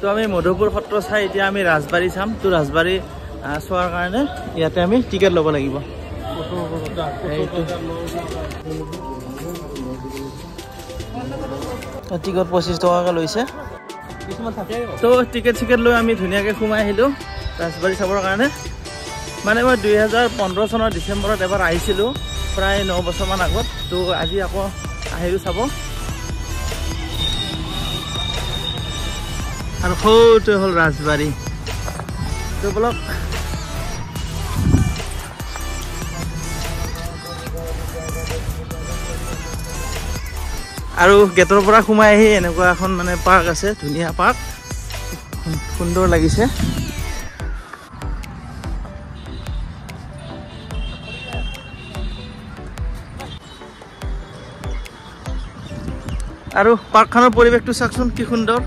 তো আমি মধুপুৰ সত্ৰ চাই এতিয়া আমি ৰাজবাৰী চাম তো ৰাজবাৰী চোৱাৰ কাৰণে ইয়াতে আমি টিকেট ল'ব লাগিব টিকট 25 টকাকৈ লৈছে তো টিকেট লৈ আমি ধুনীয়াকৈ সোমাই আহিলোঁ ৰাজবাৰী চাবৰ কাৰণে মানে মই 2015 চনৰ ডিচেম্বৰত এবাৰ আহিছিলোঁ প্ৰায় 9 বছৰমান আগত তো আজি আকৌ আহিলোঁ চাব আৰু সৌটো হ'ল ৰাজবাৰী তো বলক আৰু গেটৰ পৰা সোমাই আহি এনেকুৱা এখন মানে পাৰ্ক আছে ধুনীয়া পাৰ্ক সুন্দৰ লাগিছে আৰু পাৰ্কখনৰ পৰিৱেশটো চাওকচোন কি সুন্দৰ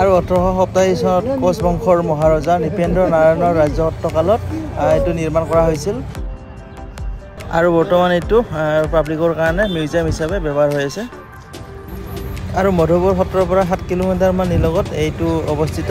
আৰু 18শ শতাব্দী চনত কোচ বংশৰ মহাৰজা নৃপেন্দ্ৰ নাৰায়ণৰ ৰাজত্বকালত এইটো নিৰ্মাণ কৰা হৈছিল আৰু বৰ্তমান এইটো পাব্লিকৰ কাৰণে মিউজিয়াম হিচাপে ব্যৱহাৰ হৈ আছে আৰু মধুপুৰ সত্ৰৰ পৰা 7 কিলোমিটাৰমান নিলগত এইটো অৱস্থিত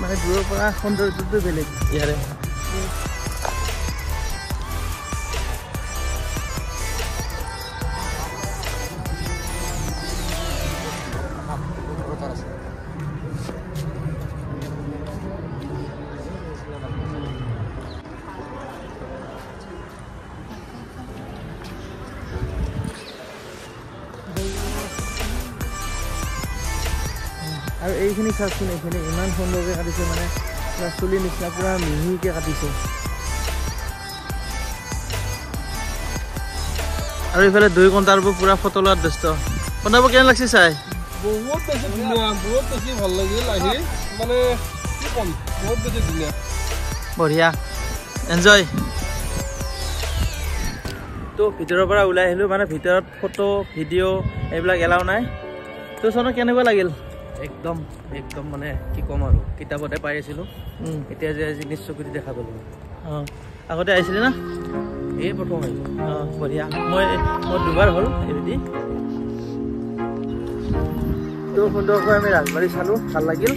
মানে দূৰৰ পৰা সৌন্দৰ্যটো বেলেগ ইয়াৰে আৰু এইখিনি চাওকচোন এইখিনি ইমান সুন্দৰকৈ কাটিছে মানে পুৰা চুলি নিচিনা পুৰা মিহিকৈ কাটিছে আৰু এইফালে 2 ঘণ্টাৰবোৰ পুৰা ফটো লোৱাত ব্যস্ত বনাব কেনে লাগছে চাই বহুত বেছি ধুনীয়া বহুত বেছি ভাল লাগিল আহি মানে কি কম বহুত বেছি ধুনীয়া বঢ়িয়া এনজয় তো ভিতৰৰ পৰা ওলাই আহিলোঁ মানে ভিতৰত ফটো ভিডিঅ' এইবিলাক এলাও নাই তো চনত কেনেকুৱা লাগিল একদম একদম মানে কি কম আৰু কিতাপতে পাই আছিলোঁ এতিয়া যে আজি নিশ্চয় দেখা পালোঁ আগতে আহিছিলে না এই প্ৰথম আহিলোঁ বঢ়িয়া মই দুবাৰ হ'ল এইবিধি তো সুন্দৰকৈ আমি ৰাজবাৰী চালোঁ ভাল লাগিল